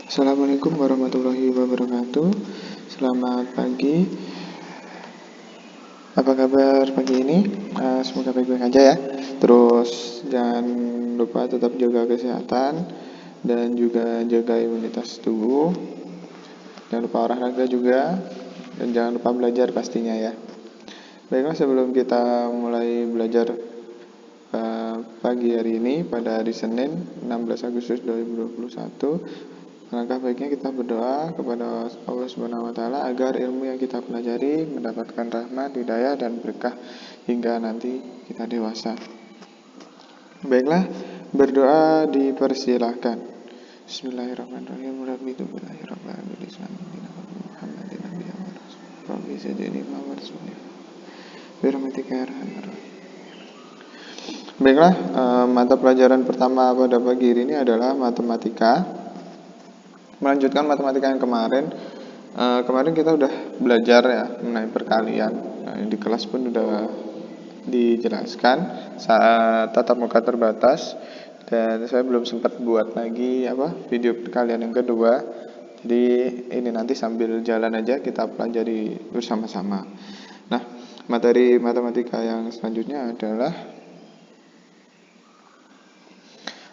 Assalamualaikum warahmatullahi wabarakatuh. Selamat pagi. Apa kabar pagi ini? Semoga baik-baik aja ya. Terus jangan lupa tetap jaga kesehatan dan juga jaga imunitas tubuh. Jangan lupa olahraga juga dan jangan lupa belajar pastinya ya. Baiklah, sebelum kita mulai belajar pagi hari ini pada hari Senin 16 Agustus 2021, alangkah baiknya kita berdoa kepada Allah Subhanahu wa taala agar ilmu yang kita pelajari mendapatkan rahmat, hidayah dan berkah hingga nanti kita dewasa. Baiklah, berdoa dipersilahkan. Bismillahirrahmanirrahim. Rabbi tubillahi rabbil islami dina Muhammadin nabiyya wa rasul. Rabbi sajini ma warzuqni. Birahmatika ya arhamar rahimin. Baiklah, mata pelajaran pertama pada pagi ini adalah matematika. Melanjutkan matematika yang kemarin. Kemarin kita udah belajar ya mengenai perkalian. Di kelas pun udah dijelaskan saat tatap muka terbatas, dan saya belum sempat buat lagi video perkalian yang kedua. Jadi ini nanti sambil jalan aja kita pelajari bersama-sama. Nah, materi matematika yang selanjutnya adalah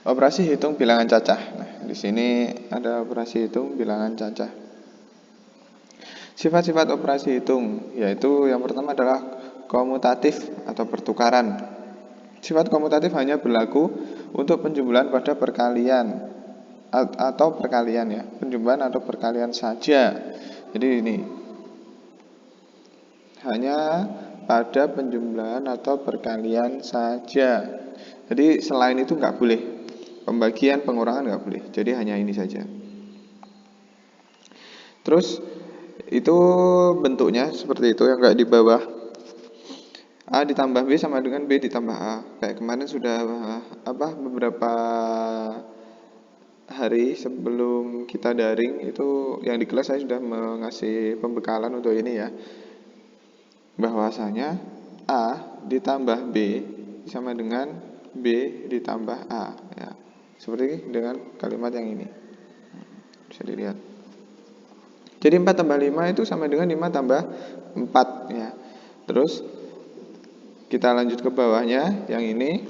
operasi hitung bilangan cacah. Nah, di sini ada operasi hitung bilangan cacah. Sifat-sifat operasi hitung yaitu yang pertama adalah komutatif atau pertukaran. Sifat komutatif hanya berlaku untuk penjumlahan pada perkalian atau perkalian ya, penjumlahan atau perkalian saja. Jadi ini hanya pada penjumlahan atau perkalian saja. Jadi selain itu nggak boleh. Pembagian, pengurangan nggak boleh. Jadi hanya ini saja. Terus itu bentuknya seperti itu yang kayak di bawah. A ditambah B sama dengan B ditambah A. Kayak kemarin sudah beberapa hari sebelum kita daring itu yang di kelas saya sudah mengasih pembekalan untuk ini ya. Bahwasanya A ditambah B sama dengan B ditambah A ya. Seperti dengan kalimat yang ini. Bisa dilihat. Jadi 4 tambah 5 itu sama dengan 5 tambah 4 ya. Terus kita lanjut ke bawahnya yang ini.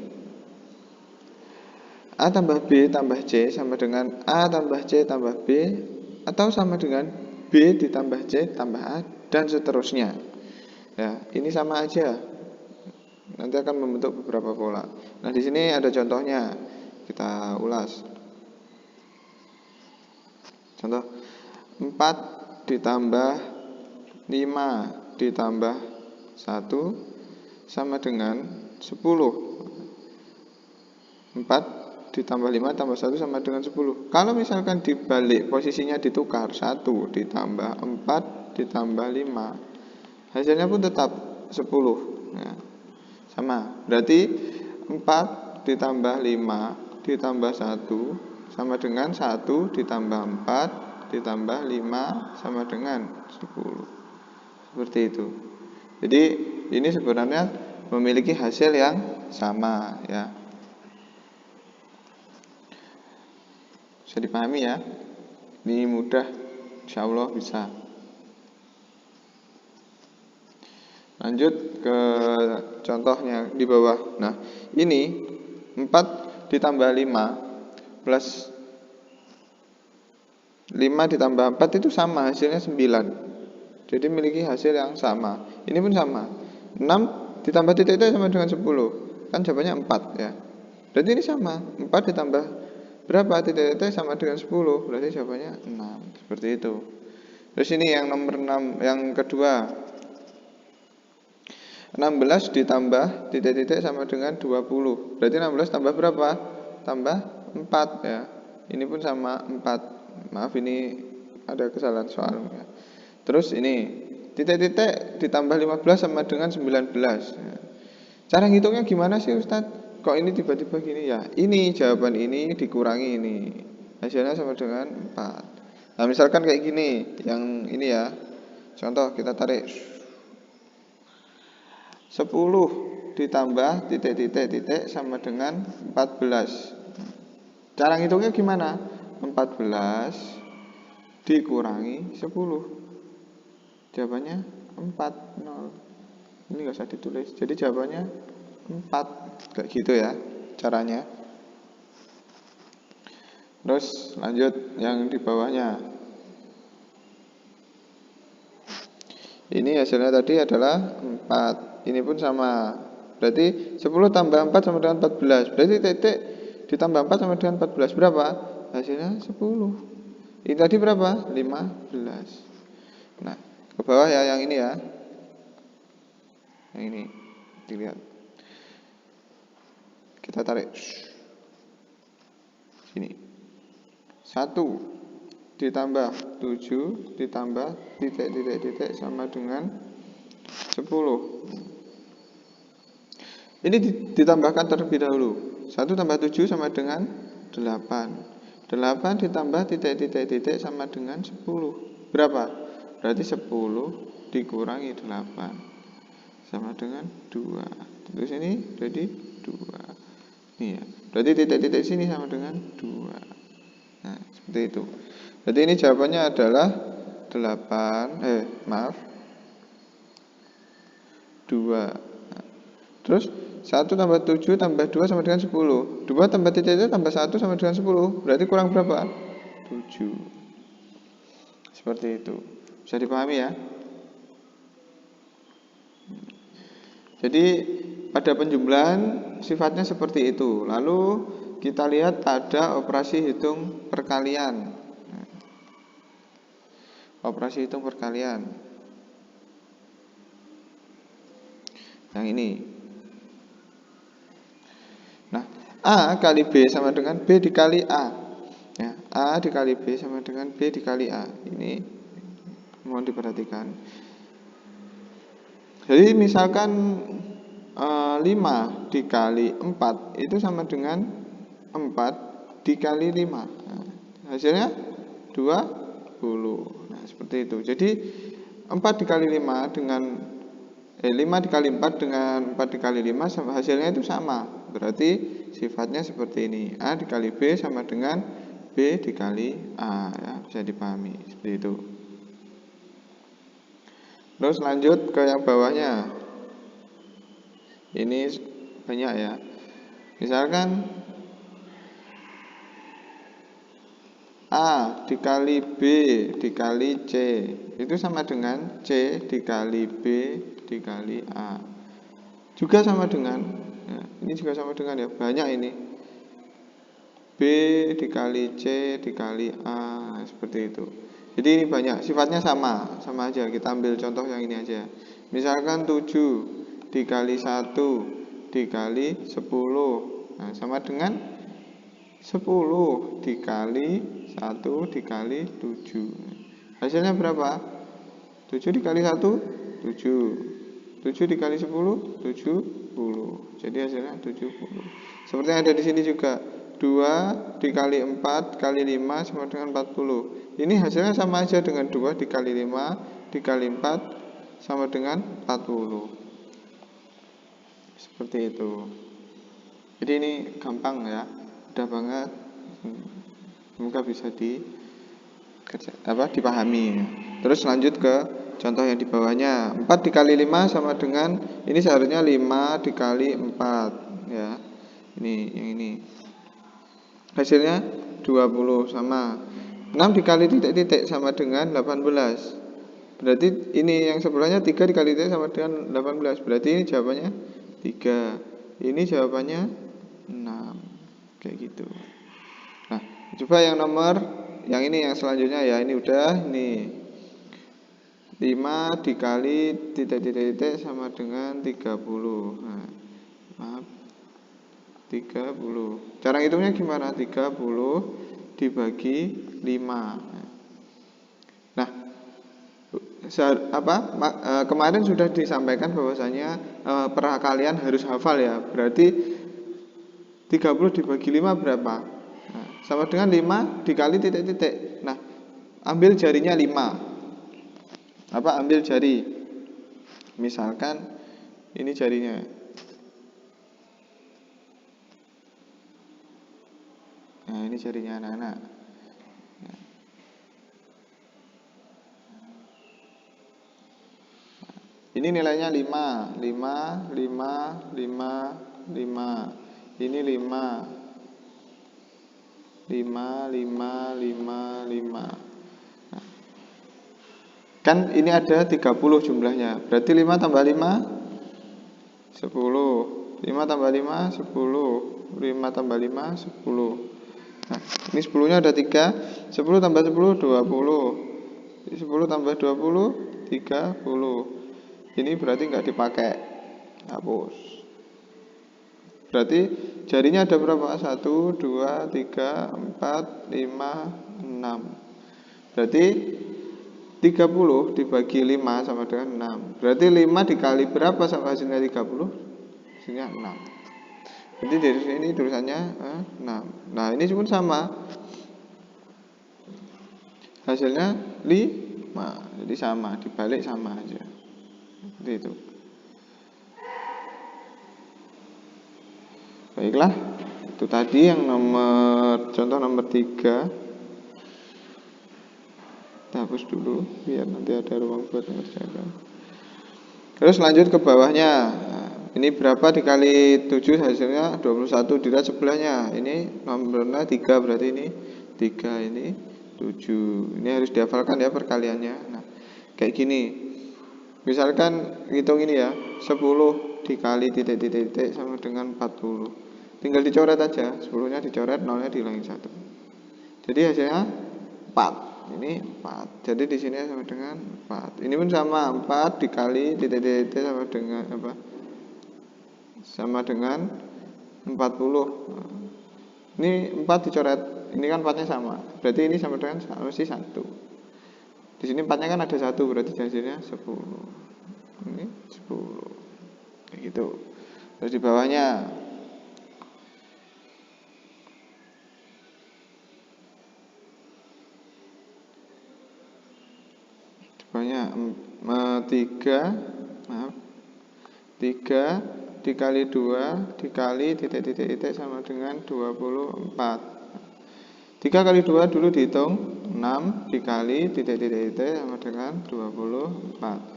A tambah B tambah C sama dengan A tambah C tambah B atau sama dengan B ditambah C tambah A dan seterusnya. Ya, ini sama aja. Nanti akan membentuk beberapa pola. Nah, di sini ada contohnya. Kita ulas. Contoh 4 ditambah 5 ditambah 1 sama dengan 10. 4 ditambah 5 tambah 1 sama dengan 10. Kalau misalkan dibalik posisinya ditukar, 1 ditambah 4 ditambah 5, hasilnya pun tetap 10 ya. Sama, berarti 4 ditambah 5 ditambah 1 sama dengan 1 ditambah 4 ditambah 5 sama dengan 10. Seperti itu. Jadi ini sebenarnya memiliki hasil yang sama ya. Bisa dipahami ya. Ini mudah, insya Allah bisa. Lanjut ke contohnya di bawah. Nah, ini 4 ditambah 5 plus 5 ditambah 4 itu sama, hasilnya 9. Jadi memiliki hasil yang sama. Ini pun sama. 6 ditambah titik-titik sama dengan 10. Kan jawabannya 4 ya. Berarti ini sama. 4 ditambah berapa titik-titik sama dengan 10. Berarti jawabannya 6. Seperti itu. Terus ini yang nomor 6, yang kedua. 16 ditambah titik-titik sama dengan 20. Berarti 16 tambah berapa? Tambah 4 ya. Ini pun sama 4. Maaf, ini ada kesalahan soalnya. Terus ini titik-titik ditambah 15 sama dengan 19 ya. Cara ngitungnya gimana sih Ustadz? Kok ini tiba-tiba gini ya? Ini jawaban ini dikurangi ini, hasilnya sama dengan 4. Nah, misalkan kayak gini, yang ini ya. Contoh kita tarik 10 ditambah titik-titik sama dengan 14. Cara ngitungnya gimana? 14 dikurangi 10. Jawabannya 4, 0. Ini nggak usah ditulis. Jadi jawabannya 4. Kayak gitu ya caranya. Terus lanjut yang di bawahnya. Ini hasilnya tadi adalah 4. Ini pun sama. Berarti 10 tambah 4 sama dengan 14. Berarti titik ditambah 4 sama dengan 14 berapa? Hasilnya 10. Ini tadi berapa? 15. Nah, ke bawah ya yang ini ya. Yang ini. Dilihat. Kita tarik. Sini. 1 ditambah 7 ditambah titik sama dengan 10. Ini ditambahkan terlebih dahulu. 1 tambah 7 sama dengan 8. 8 ditambah titik sama dengan 10. Berapa? Berarti 10 dikurangi 8 sama dengan 2. Terus ini berarti 2. Ini ya. Berarti titik-titik sini sama dengan 2. Nah, seperti itu. Berarti ini jawabannya adalah 2. Nah, terus 1 tambah 7 tambah 2 sama dengan 10. 2 tambah titik tambah 1 sama dengan 10. Berarti kurang berapa? 7. Seperti itu. Bisa dipahami ya? Jadi pada penjumlahan sifatnya seperti itu. Lalu kita lihat ada operasi hitung perkalian. Operasi hitung perkalian. Yang ini. Nah, A kali B sama dengan B dikali A. Ya, A dikali B sama dengan B dikali A. Ini mohon diperhatikan. Jadi misalkan 5 dikali 4 itu sama dengan 4 dikali 5. Nah, hasilnya 20. Nah, seperti itu. Jadi 4 dikali 5 dengan 5 dikali 4 dengan 4 dikali 5 hasilnya itu sama. Berarti sifatnya seperti ini. A dikali B sama dengan B dikali A ya, bisa dipahami seperti itu. Terus lanjut ke yang bawahnya. Ini banyak ya. Misalkan A dikali B dikali C itu sama dengan C dikali B dikali A. Juga sama dengan ya, ini juga sama dengan ya, banyak ini. B dikali C dikali A seperti itu. Jadi ini banyak, sifatnya sama aja. Kita ambil contoh yang ini aja. Misalkan 7 dikali 1 dikali 10. Nah, sama dengan 10 dikali 1 dikali 7. Hasilnya berapa? 7 dikali 1 7. 7 dikali 10 70. Jadi hasilnya 70. Seperti yang ada di sini juga. 2 dikali 4 kali 5 sama dengan 40. Ini hasilnya sama aja dengan 2 dikali 5 dikali 4 sama dengan 40. Seperti itu. Jadi ini gampang ya, mudah banget. Semoga bisa dipahami. Terus lanjut ke contoh yang di bawahnya. 4 dikali 5 sama dengan, ini seharusnya 5 dikali 4 ya. Ini yang ini. Hasilnya 20 sama 6 dikali titik sama dengan 18. Berarti ini yang sebelahnya 3 dikali titik sama dengan 18. Berarti ini jawabannya 3. Ini jawabannya 6. Kayak gitu. Nah, coba yang nomor yang ini yang selanjutnya ya. Ini udah nih. 5 dikali titik sama dengan 30. Nah, maaf. 30. Cara hitungnya gimana? 30 dibagi 5. Nah, kemarin sudah disampaikan bahwasanya perkalian harus hafal ya. Berarti 30 dibagi 5 berapa? Nah, sama dengan 5 dikali titik. Nah, ambil jarinya 5. Ambil jari. Misalkan ini jarinya. Nah, ini jarinya anak-anak. Ini nilainya 5. 5, 5, 5, 5. Ini 5. 5, 5, 5, 5. Nah, kan ini ada 30 jumlahnya. Berarti 5 tambah 5, 10. 5 tambah 5, 10. 5 tambah 5, 10. Nah, ini 10-nya ada 3. 10 tambah 10, 20. 10 tambah 20, 30. Ini berarti nggak dipakai. Hapus. Berarti jarinya ada berapa? 1, 2, 3, 4, 5, 6. Berarti 30 dibagi 5 sama dengan 6. Berarti 5 dikali berapa sama hasilnya 30? Hasilnya 6. Jadi dari sini tulisannya 6. Nah ini pun sama. Hasilnya 5. Jadi sama, dibalik sama aja. Seperti itu. Baiklah, itu tadi yang contoh nomor 3. Kita hapus dulu biar nanti ada ruang buat mengerjakan. Terus lanjut ke bawahnya. Nah, ini berapa dikali 7 hasilnya 21. Dilihat sebelahnya. Ini nomornya 3, berarti ini 3, ini 7. Ini harus dihafalkan ya perkaliannya. Nah, kayak gini. Misalkan hitung ini ya, 10 dikali titik-titik sama dengan 40. Tinggal dicoret aja, 10-nya dicoret, 0-nya dihilangin 1. Jadi hasilnya 4. Ini 4. Jadi di sini sama dengan 4. Ini pun sama, 4 dikali titik-titik sama dengan apa? Sama dengan 40. Nah, ini 4 dicoret. Ini kan 4-nya sama. Berarti ini sama dengan mesti 1. Di sini 4-nya kan ada 1, berarti hasilnya 10. Ini 10. Kayak gitu. Terus di bawahnya banyak 3 dikali 2 dikali titik-titik sama dengan 24. 3 kali 2 dulu dihitung, 6 dikali titik-titik sama dengan 24.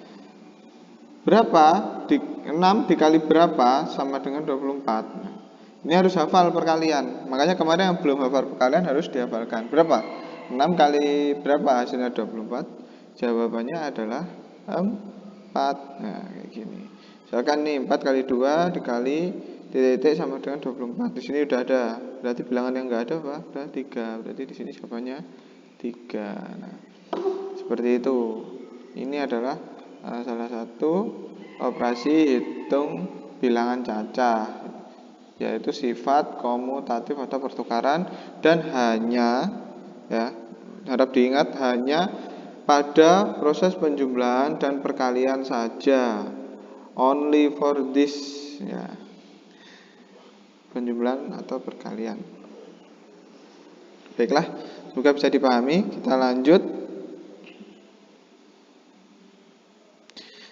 Berapa? 6 dikali berapa sama dengan 24. Ini harus hafal perkalian. Makanya kemarin yang belum hafal perkalian harus dihafalkan. Berapa? 6 kali berapa hasilnya 24? Jawabannya adalah 4. Nah, kayak gini. Misalkan nih 4 kali 2 dikali titik sama dengan 24. Di sini udah ada. Berarti bilangan yang enggak ada apa? Udah 3. Berarti di sini jawabannya 3. Nah, seperti itu. Ini adalah salah satu operasi hitung bilangan cacah, yaitu sifat komutatif atau pertukaran, dan hanya ya, harap diingat hanya pada proses penjumlahan dan perkalian saja. Only for this ya. Penjumlahan atau perkalian. Baiklah, semoga bisa dipahami. Kita lanjut.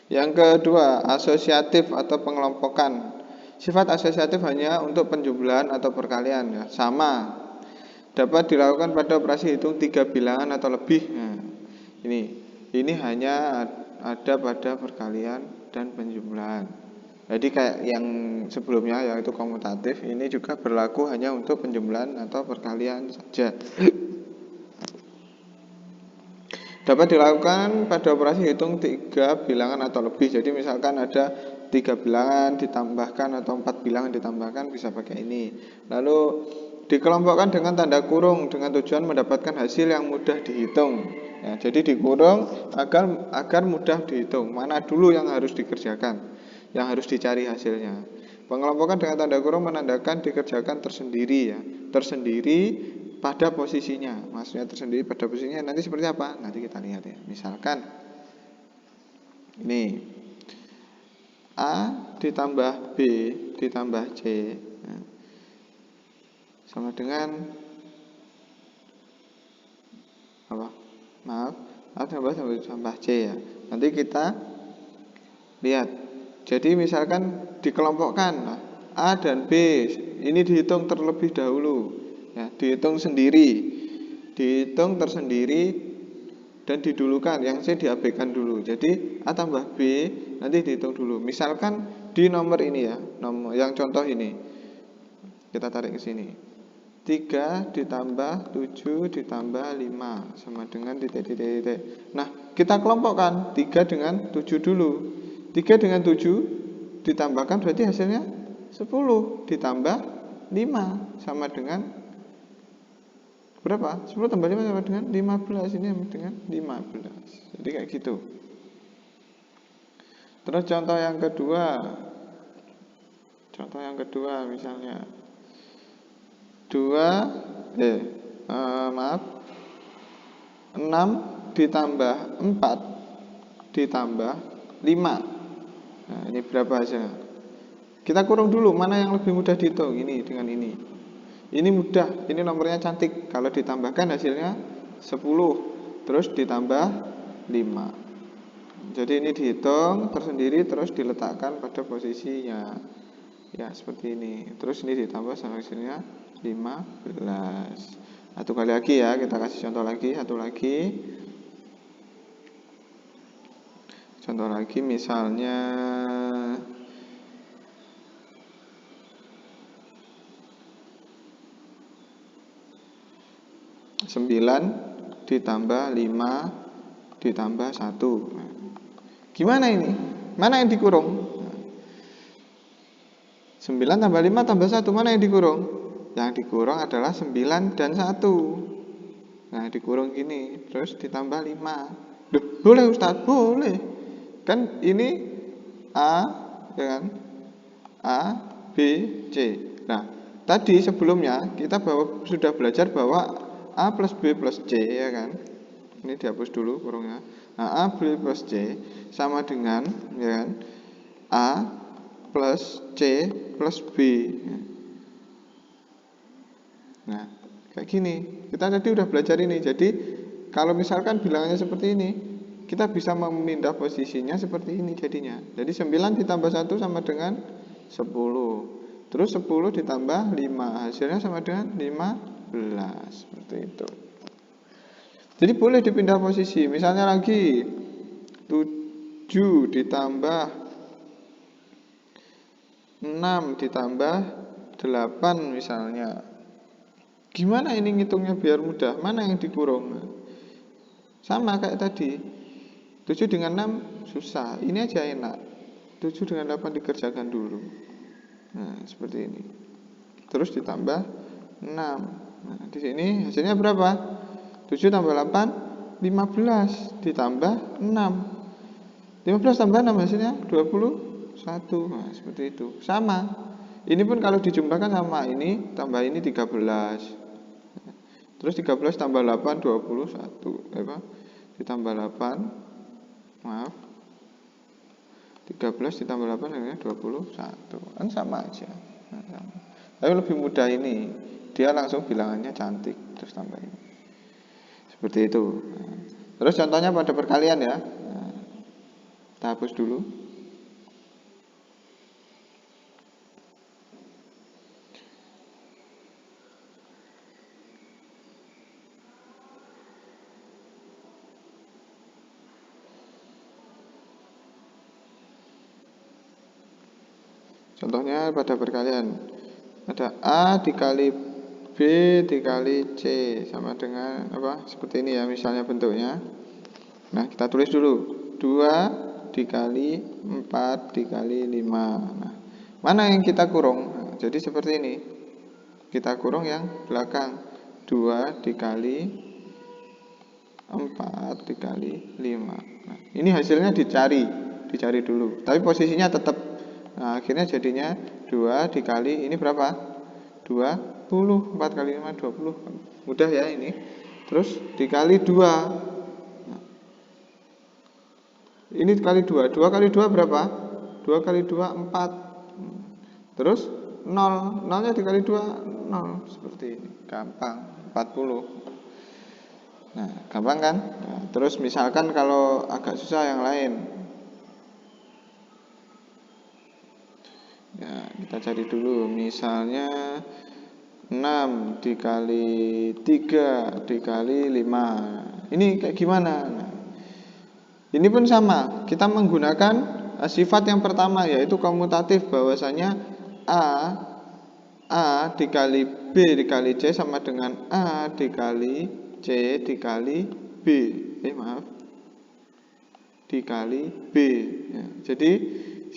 Yang kedua, asosiatif atau pengelompokan. Sifat asosiatif hanya untuk penjumlahan atau perkalian ya. Sama. Dapat dilakukan pada operasi hitung 3 bilangan atau lebih. Nah, ini hanya ada pada perkalian dan penjumlahan. Jadi kayak yang sebelumnya yaitu komutatif, ini juga berlaku hanya untuk penjumlahan atau perkalian saja. Dapat dilakukan pada operasi hitung 3 bilangan atau lebih. Jadi misalkan ada 3 bilangan ditambahkan atau 4 bilangan ditambahkan, bisa pakai ini. Lalu dikelompokkan dengan tanda kurung dengan tujuan mendapatkan hasil yang mudah dihitung. Ya, jadi dikurung agar mudah dihitung. Mana dulu yang harus dikerjakan, yang harus dicari hasilnya. Pengelompokan dengan tanda kurung menandakan dikerjakan tersendiri ya. Tersendiri pada posisinya. Maksudnya tersendiri pada posisinya nanti seperti apa? Nanti kita lihat ya. Misalkan ini A ditambah B ditambah C sama dengan apa? Maaf, A tambah C ya. Nanti kita lihat. Jadi misalkan dikelompokkan, nah, A dan B ini dihitung terlebih dahulu ya, dihitung sendiri, dihitung tersendiri dan didulukan, yang C diabaikan dulu. Jadi A tambah B nanti dihitung dulu. Misalkan di nomor ini ya, nomor yang contoh ini. Kita tarik ke sini. 3 ditambah 7 ditambah 5 sama dengan titik. Nah, kita kelompokkan 3 dengan 7 dulu. 3 dengan 7 ditambahkan berarti hasilnya 10 ditambah 5 sama dengan berapa? 10 tambah 5 sama dengan 15. Ini sama dengan 15. Jadi kayak gitu. Terus contoh yang kedua. Contoh yang kedua misalnya 6 ditambah 4 ditambah 5. Nah, ini berapa hasilnya? Kita kurung dulu mana yang lebih mudah dihitung, ini dengan ini. Ini mudah, ini nomornya cantik. Kalau ditambahkan hasilnya 10, terus ditambah 5. Jadi ini dihitung tersendiri terus diletakkan pada posisinya. Ya, seperti ini. Terus ini ditambah sama hasilnya 15. Satu kali lagi ya, kita kasih contoh lagi, satu lagi. Contoh lagi misalnya 9 ditambah 5 ditambah 1. Gimana ini? Mana yang dikurung? 9 tambah 5 tambah 1, mana yang dikurung? Yang dikurung adalah 9 dan 1. Nah, dikurung gini, terus ditambah 5. Duh, boleh Ustadz? Boleh. Kan ini A, ya kan? A, B, C. Nah, tadi sebelumnya kita sudah belajar bahwa A plus B plus C, ya kan? Ini dihapus dulu kurungnya. Nah, A, B plus C sama dengan, ya kan? A plus C plus B. Nah, kayak gini. Kita tadi udah belajar ini. Jadi, kalau misalkan bilangannya seperti ini, kita bisa memindah posisinya seperti ini jadinya. Jadi 9 ditambah 1 sama dengan 10. Terus 10 ditambah 5, hasilnya sama dengan 15. Seperti itu. Jadi boleh dipindah posisi. Misalnya lagi 7 ditambah 6 ditambah 8 misalnya. Gimana ini ngitungnya biar mudah? Mana yang dikurung? Sama kayak tadi. 7 dengan 6 susah. Ini aja enak. 7 dengan 8 dikerjakan dulu. Nah, seperti ini. Terus ditambah 6. Nah, di sini hasilnya berapa? 7 tambah 8 15 ditambah 6. 15 tambah 6 hasilnya 21. Nah, seperti itu. Sama. Ini pun kalau dijumlahkan sama ini tambah ini 13. Terus 13 tambah 8 21. Ditambah 8. Maaf. 13 ditambah 8 akhirnya 21. Kan sama aja. Nah, sama. Tapi lebih mudah ini. Dia langsung bilangannya cantik terus tambah ini. Seperti itu. Nah, terus contohnya pada perkalian ya. Nah, kita hapus dulu. Contohnya pada perkalian. Ada A dikali B dikali C sama dengan apa? Seperti ini ya misalnya bentuknya. Nah, kita tulis dulu. 2 dikali 4 dikali 5. Nah, mana yang kita kurung? Nah, jadi seperti ini. Kita kurung yang belakang. 2 dikali 4 dikali 5. Nah, ini hasilnya dicari dulu. Tapi posisinya tetap. Nah, akhirnya jadinya 2 dikali ini berapa? 20. 4 kali 5 20. Mudah ya ini. Terus dikali 2. Nah, ini kali 2. 2 kali 2 berapa? 2 kali 2 4. Terus 0. 0-nya dikali 2 0. Seperti ini. Gampang. 40. Nah, gampang kan? Nah, terus misalkan kalau agak susah yang lain. Ya, kita cari dulu. Misalnya 6 dikali 3 dikali 5. ini kayak gimana? Nah, ini pun sama, kita menggunakan sifat yang pertama yaitu komutatif, bahwasanya A dikali B dikali C sama dengan A dikali C dikali B. Dikali B ya, jadi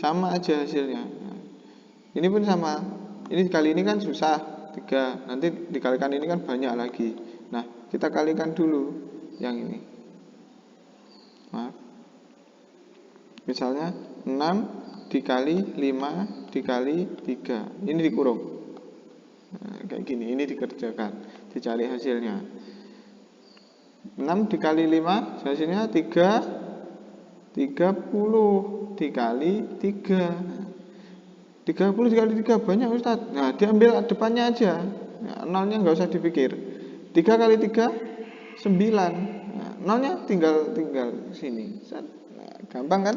sama aja hasilnya. Nah, ini pun sama, ini dikali ini kan susah 3, nanti dikalikan ini kan banyak lagi. Nah, kita kalikan dulu yang ini. Maaf. Misalnya 6 dikali 5 dikali 3, ini dikurung. Nah, kayak gini, ini dikerjakan, dicari hasilnya. 6 dikali 5 hasilnya 30 dikali 3. 30 dikali 3 banyak Ustaz. Nah, diambil depannya aja. Nah, nolnya nggak usah dipikir. 3 kali 3 9. Nah, nolnya tinggal sini. Nah, gampang kan?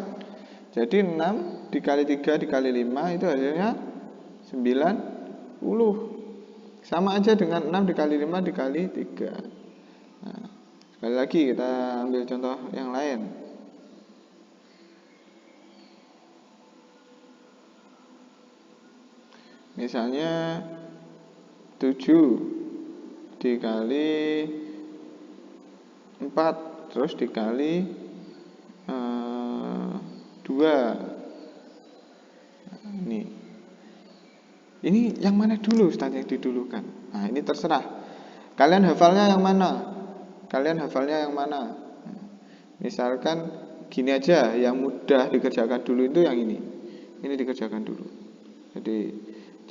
Jadi 6 dikali 3 dikali 5 itu hasilnya 90. Sama aja dengan 6 dikali 5 dikali 3. Nah, sekali lagi kita ambil contoh yang lain. Misalnya 7 dikali 4 terus dikali 2. Nah, ini yang mana dulu Ustaz yang didulukan? Nah, ini terserah. Kalian hafalnya yang mana? Misalkan gini aja, yang mudah dikerjakan dulu itu yang ini. Ini dikerjakan dulu.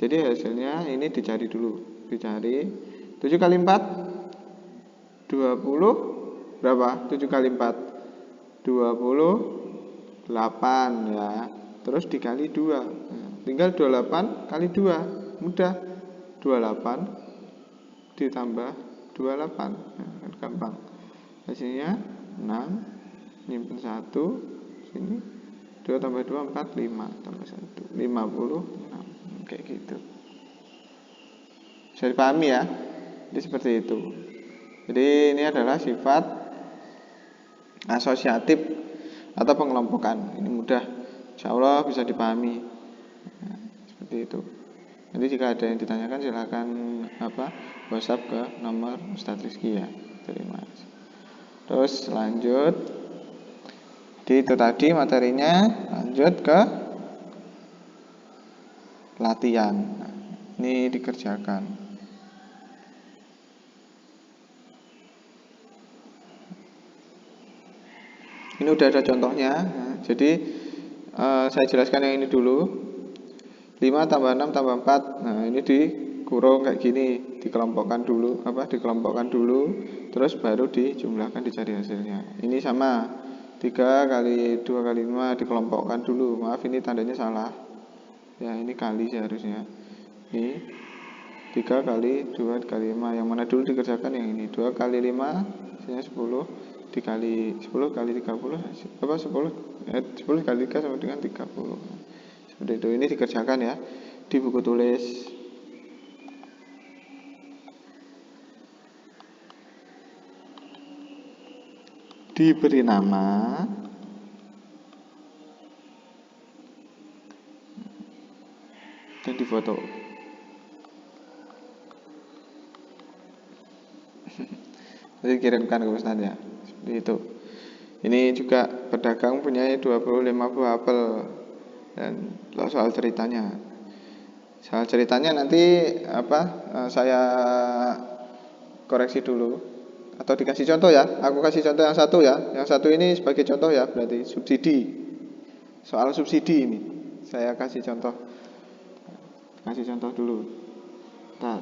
Jadi hasilnya ini dicari dulu. Dicari 7 kali 4 20 berapa? 7 kali 4 28 ya. Terus dikali 2. Nah, tinggal 28 kali 2. Mudah. 28 ditambah 28. Nah, kan gampang. Hasilnya 6 nyimpen 1 sini 2 tambah 2 4 5 tambah 1 56 kayak gitu. Bisa dipahami ya? Jadi seperti itu. Jadi ini adalah sifat asosiatif atau pengelompokan. Ini mudah, insya Allah bisa dipahami. Nah, seperti itu. Nanti jika ada yang ditanyakan silahkan WhatsApp ke nomor Ustadz Rizky ya. Terima kasih. Terus lanjut. Jadi itu tadi materinya. Lanjut ke latihan. Nah, ini dikerjakan. Ini udah ada contohnya. Nah, jadi saya jelaskan yang ini dulu. 5 tambah 6 tambah 4. Nah, ini dikurung kayak gini, dikelompokkan dulu, terus baru dijumlahkan, dicari hasilnya. Ini sama. 3 kali 2 kali 5 dikelompokkan dulu. Maaf, ini tandanya salah. Ya, ini kali seharusnya. Ini 3 kali 2 kali 5. Yang mana dulu dikerjakan yang ini. 2 kali 5 hasilnya 10 dikali 10 kali 30 10 kali 3 sama dengan 30. Seperti itu. Ini dikerjakan ya di buku tulis. Diberi nama dan difoto. Jadi kirimkan ke Ustaz ya. Seperti itu. Ini juga pedagang punya 25 buah apel. Dan soal ceritanya. Soal ceritanya nanti saya koreksi dulu atau dikasih contoh ya. Aku kasih contoh yang satu ya. Yang satu ini sebagai contoh ya, berarti subsidi. Soal subsidi ini saya kasih contoh. Kasih contoh dulu. Bentar.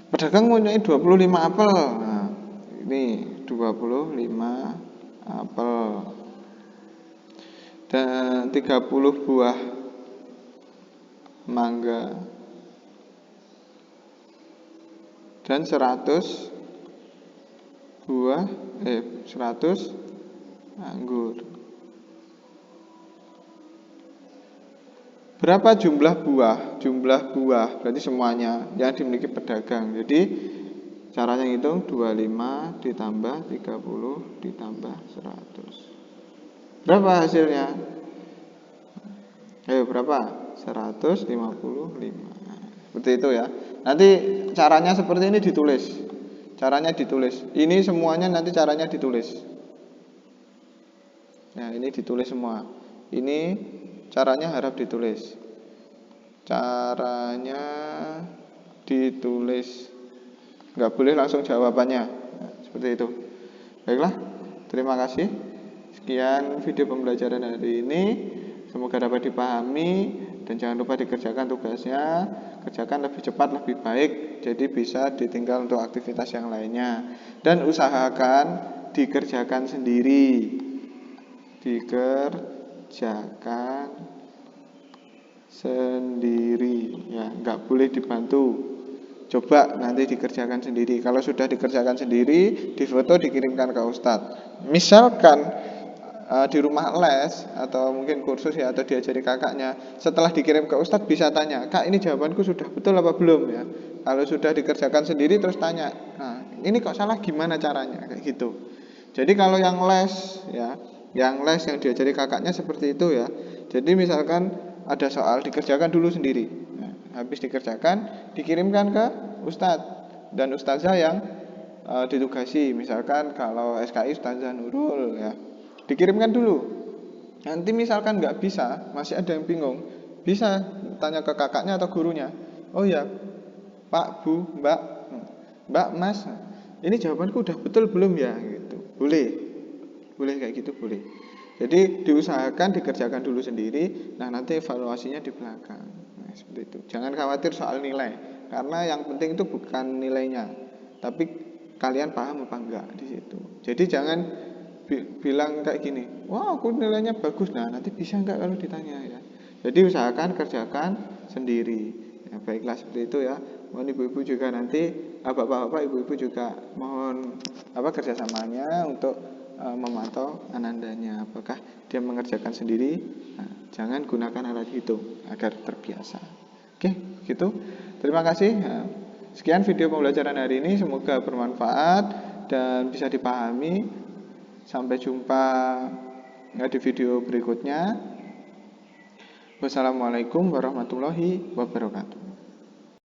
Pedagang punya 25 apel. Nah, ini 25 apel dan 30 buah mangga dan 100 anggur. Berapa jumlah buah? Jumlah buah berarti semuanya yang dimiliki pedagang. Jadi caranya ngitung 25 ditambah 30 ditambah 100. Berapa hasilnya? Ayo berapa? 155. Seperti itu ya. Nanti caranya seperti ini ditulis. Caranya ditulis. Ini semuanya nanti caranya ditulis. Nah, ini ditulis semua. Ini caranya harap ditulis. Caranya ditulis. Nggak boleh langsung jawabannya. Nah, seperti itu. Baiklah, terima kasih. Sekian video pembelajaran hari ini. Semoga dapat dipahami dan jangan lupa dikerjakan tugasnya. Kerjakan lebih cepat, lebih baik. Jadi bisa ditinggal untuk aktivitas yang lainnya. Dan usahakan dikerjakan sendiri. Dikerjakan sendiri ya, nggak boleh dibantu. Coba nanti dikerjakan sendiri. Kalau sudah dikerjakan sendiri, difoto dikirimkan ke Ustadz. Misalkan di rumah les atau mungkin kursus ya, atau diajari kakaknya, setelah dikirim ke Ustadz bisa tanya, Kak ini jawabanku sudah betul apa belum ya. Kalau sudah dikerjakan sendiri terus tanya, nah ini kok salah gimana caranya, kayak gitu. Jadi kalau yang les ya, yang diajari kakaknya seperti itu ya. Jadi misalkan ada soal dikerjakan dulu sendiri. Nah, habis dikerjakan dikirimkan ke Ustadz dan Ustazah yang ditugasi. Misalkan kalau SKI Ustazah Nurul ya, dikirimkan dulu. Nanti misalkan nggak bisa, masih ada yang bingung, bisa tanya ke kakaknya atau gurunya. Oh ya, Pak, Bu, Mbak, Mas, ini jawabanku udah betul belum ya? Gitu. Boleh kayak gitu boleh. Jadi diusahakan dikerjakan dulu sendiri. Nah nanti evaluasinya di belakang. Nah seperti itu. Jangan khawatir soal nilai, karena yang penting itu bukan nilainya, tapi kalian paham apa enggak di situ. Jadi jangan bilang kayak gini, wah aku nilainya bagus. Nah nanti bisa enggak kalau ditanya ya. Jadi usahakan kerjakan sendiri. Ya, baiklah seperti itu ya. Mohon ibu-ibu juga nanti, bapak-bapak, ibu-ibu juga mohon kerjasamanya untuk memantau anandanya, apakah dia mengerjakan sendiri. Nah, jangan gunakan alat hitung agar terbiasa. Oke, gitu. Terima kasih. Sekian video pembelajaran hari ini, semoga bermanfaat dan bisa dipahami. Sampai jumpa di video berikutnya. Wassalamualaikum warahmatullahi wabarakatuh.